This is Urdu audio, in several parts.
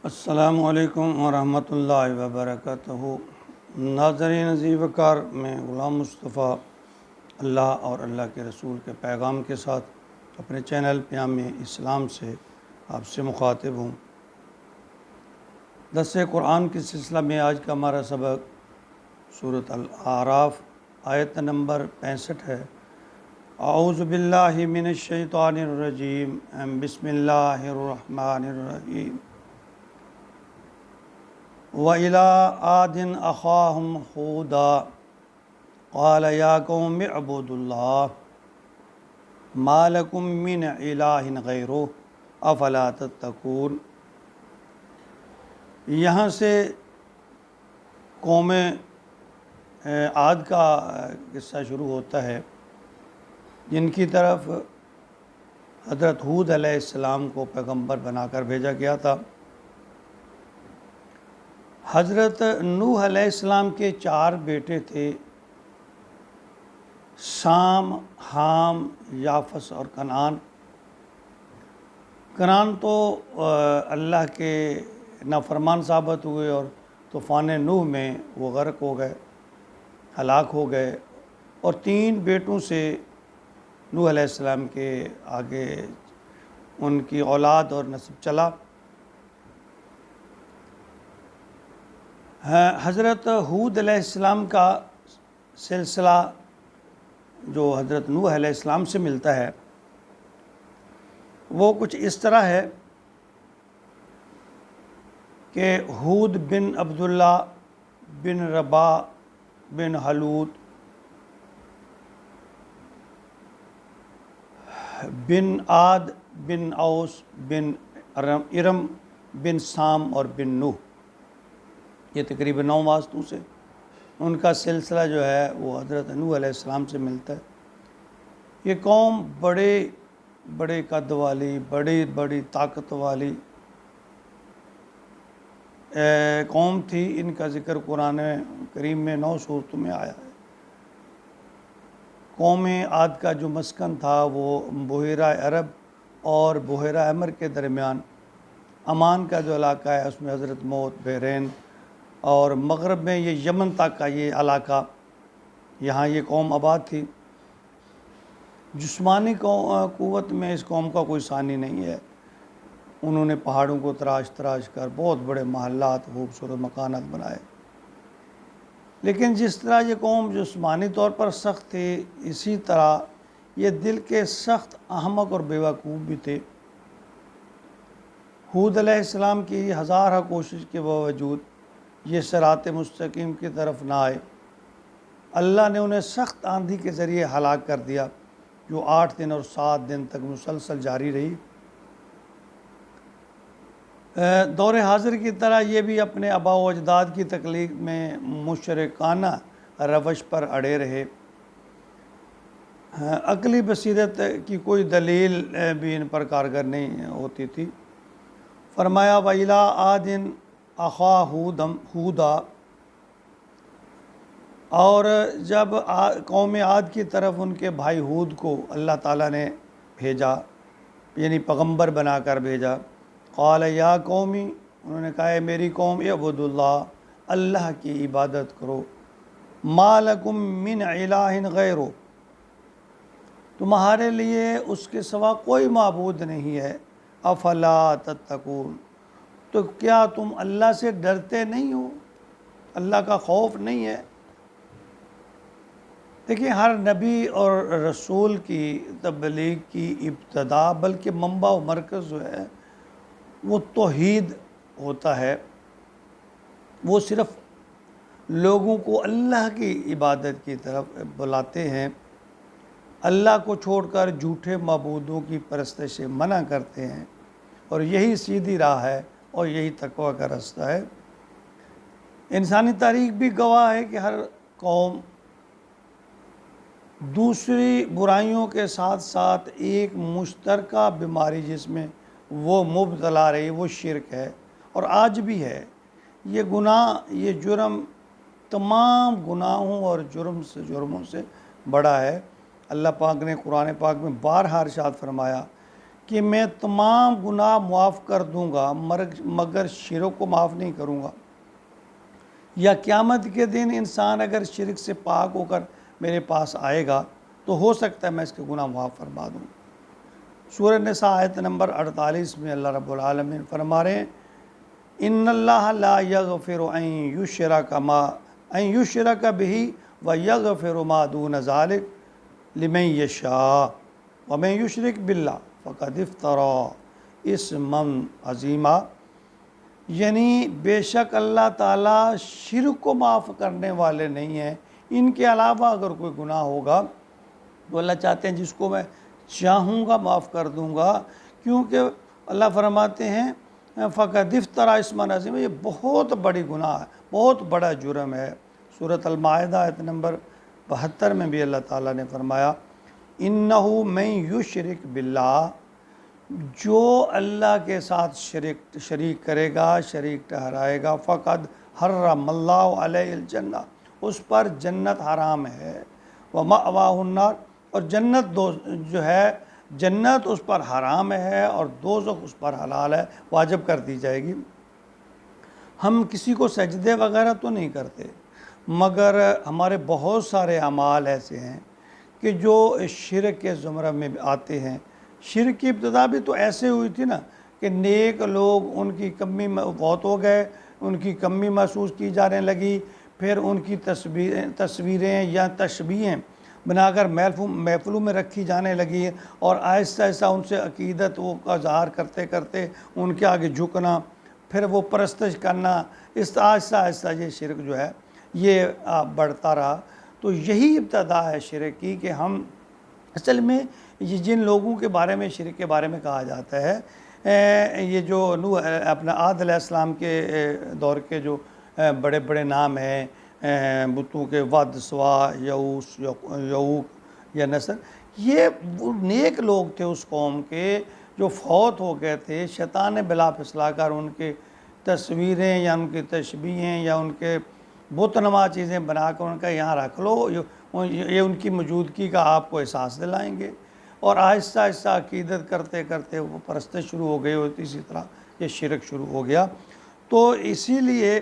السلام علیکم ورحمۃ اللہ وبرکاتہ۔ ناظرین عزیز وقار، میں غلام مصطفیٰ اللہ اور اللہ کے رسول کے پیغام کے ساتھ اپنے چینل پیام اسلام سے آپ سے مخاطب ہوں۔ درس قرآن کے سلسلہ میں آج کا ہمارا سبق سورۃ الاعراف آیت نمبر 65 ہے۔ اعوذ باللہ من الشیطان الرجیم، بسم اللہ الرحمن الرحیم۔ وَإِلَىٰ عَادٍ أَخَاهُمْ هُودًا قَالَ يَا قَوْمِ اعْبُدُوا اللَّهَ مَا لَكُم مِّنْ إِلَٰهٍ غَيْرُهُ أَفَلَا تَتَّقُونَ۔ یہاں سے قوم عاد کا قصہ شروع ہوتا ہے، جن کی طرف حضرت ہود علیہ السلام کو پیغمبر بنا کر بھیجا گیا تھا۔ حضرت نوح علیہ السلام کے 4 بیٹے تھے، سام، حام، یافس اور کنعان۔ کنعان تو اللہ کے نافرمان ثابت ہوئے اور طوفان نوح میں وہ غرق ہو گئے، ہلاک ہو گئے، اور 3 بیٹوں سے نوح علیہ السلام کے آگے ان کی اولاد اور نسب چلا۔ حضرت ہود علیہ السلام کا سلسلہ جو حضرت نوح علیہ السلام سے ملتا ہے وہ کچھ اس طرح ہے کہ ہود بن عبداللہ بن ربا بن حلود بن عاد بن اوس بن ارم بن سام اور بن نوح، یہ تقریباً 9 واسطوں سے ان کا سلسلہ جو ہے وہ حضرت نوح علیہ السلام سے ملتا ہے۔ یہ قوم بڑے قد والی، بڑی طاقت والی قوم تھی۔ ان کا ذکر قرآن کریم میں 9 سورتوں میں آیا ہے۔ قوم عاد کا جو مسکن تھا وہ بحیرہ عرب اور بحیرہ احمر کے درمیان عمان کا جو علاقہ ہے، اس میں حضرت موت، بحرین اور مغرب میں یہ یمن تک کا یہ علاقہ، یہاں یہ قوم آباد تھی۔ جسمانی قوت میں اس قوم کا کوئی ثانی نہیں ہے۔ انہوں نے پہاڑوں کو تراش کر بہت بڑے محلات، خوبصورت مکانات بنائے، لیکن جس طرح یہ قوم جسمانی طور پر سخت تھی، اسی طرح یہ دل کے سخت احمق اور بیوقوف بھی تھے۔ ہود علیہ السلام کی ہزارہ کوشش کے باوجود یہ صراط مستقیم کی طرف نہ آئے۔ اللہ نے انہیں سخت آندھی کے ذریعے ہلاک کر دیا، جو 8 دن اور 7 دن تک مسلسل جاری رہی۔ دور حاضر کی طرح یہ بھی اپنے آباء و اجداد کی تقلید میں مشرکانہ روش پر اڑے رہے۔ عقلی بصیرت کی کوئی دلیل بھی ان پر کارگر نہیں ہوتی تھی۔ فرمایا وَإِلَىٰ عَادٍ أَخَاهُمْ هُودًا، اور جب قوم عاد کی طرف ان کے بھائی ہود کو اللہ تعالیٰ نے بھیجا، یعنی پیغمبر بنا کر بھیجا، قال یا قومی، انہوں نے کہا ہے میری قوم، اعبدوا اللہ، اللہ کی عبادت کرو، ما لکم من الہ غیرہ، تمہارے لیے اس کے سوا کوئی معبود نہیں ہے، افلا تتقون، تو کیا تم اللہ سے ڈرتے نہیں ہو، اللہ کا خوف نہیں ہے۔ دیکھیں، ہر نبی اور رسول کی تبلیغ کی ابتدا بلکہ منبع و مرکز جو ہے وہ توحید ہوتا ہے۔ وہ صرف لوگوں کو اللہ کی عبادت کی طرف بلاتے ہیں، اللہ کو چھوڑ کر جھوٹے معبودوں کی پرستش سے منع کرتے ہیں، اور یہی سیدھی راہ ہے اور یہی تقویٰ کا راستہ ہے۔ انسانی تاریخ بھی گواہ ہے کہ ہر قوم دوسری برائیوں کے ساتھ ساتھ ایک مشترکہ بیماری جس میں وہ مبتلا رہی، وہ شرک ہے، اور آج بھی ہے۔ یہ گناہ، یہ جرم تمام گناہوں اور جرموں سے بڑا ہے۔ اللہ پاک نے قرآن پاک میں بارہا ارشاد فرمایا کہ میں تمام گناہ معاف کر دوں گا مگر شرک کو معاف نہیں کروں گا، یا قیامت کے دن انسان اگر شرک سے پاک ہو کر میرے پاس آئے گا تو ہو سکتا ہے میں اس کے گناہ معاف فرما دوں۔ سورہ نساء آیت نمبر 48 میں اللہ رب العالمین فرما رہے ہیں ان اللہ لا یغفر ان یشرک بہ ویغفر ما دون ذلک لمن یشاء ومن یشرک باللہ فقد افتری اسما عظیما، یعنی بے شک اللہ تعالیٰ شرک کو معاف کرنے والے نہیں ہیں، ان کے علاوہ اگر کوئی گناہ ہوگا تو اللہ چاہتے ہیں جس کو میں چاہوں گا معاف کر دوں گا، کیونکہ اللہ فرماتے ہیں فقد افتری اسما عظیما، یہ بہت بڑی گناہ ہے، بہت بڑا جرم ہے۔ سورۃ المائدہ آیت نمبر 72 میں بھی اللہ تعالیٰ نے فرمایا انہ من یشرک باللہ، جو اللہ کے ساتھ شریک کرے گا، شریک ٹھہرائے گا، فقد حرم اللہ علیہ الجنہ، اس پر جنت حرام ہے، ومأواہ النار، اور جنت جو ہے جنت اس پر حرام ہے اور دوزخ اس پر حلال ہے، واجب کر دی جائے گی۔ ہم کسی کو سجدے وغیرہ تو نہیں کرتے، مگر ہمارے بہت سارے اعمال ایسے ہیں کہ جو شرک کے زمرہ میں آتے ہیں۔ شرک کی ابتدا بھی تو ایسے ہوئی تھی نا کہ نیک لوگ ان کی کمی بہت ہو گئے، ان کی کمی محسوس کی جانے لگی، پھر ان کی تصویریں یا تشبیہیں بنا کر محفلوں میں رکھی جانے لگی، اور آہستہ آہستہ ان سے عقیدت وہ کا اظہار کرتے کرتے ان کے آگے جھکنا، پھر وہ پرستش کرنا، اس آہستہ آہستہ یہ شرک جو ہے یہ بڑھتا رہا۔ تو یہی ابتدا ہے شرک کی کہ ہم اصل میں یہ جن لوگوں کے بارے میں شرک کے بارے میں کہا جاتا ہے، یہ جو اپنا عاد علیہ السلام کے دور کے جو بڑے بڑے نام ہیں بتوں کے، ود، سوا، یعوس، یعوق یا نصر، یہ وہ نیک لوگ تھے اس قوم کے جو فوت ہو گئے تھے، شیطان نے بلا پھسلا کر ان کے تصویریں یا ان کی تشبیہیں یا ان کے بت نما چیزیں بنا کر ان کا یہاں رکھ لو، یہ ان کی موجودگی کا آپ کو احساس دلائیں گے، اور آہستہ آہستہ عقیدت کرتے کرتے وہ پرستش شروع ہو گئی ہوتی، اسی طرح یہ شرک شروع ہو گیا۔ تو اسی لیے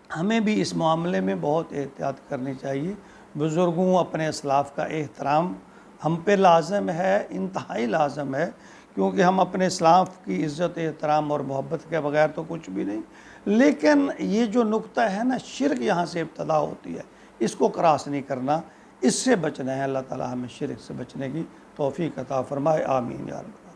ہمیں بھی اس معاملے میں بہت احتیاط کرنی چاہیے۔ بزرگوں اپنے اسلاف کا احترام ہم پہ لازم ہے، انتہائی لازم ہے، کیونکہ ہم اپنے اسلاف کی عزت، احترام اور محبت کے بغیر تو کچھ بھی نہیں۔ لیکن یہ جو نقطہ ہے نا، شرک یہاں سے ابتدا ہوتی ہے، اس کو کراس نہیں کرنا، اس سے بچنا ہے۔ اللہ تعالی ہمیں شرک سے بچنے کی توفیق عطا فرمائے، آمین یا رب۔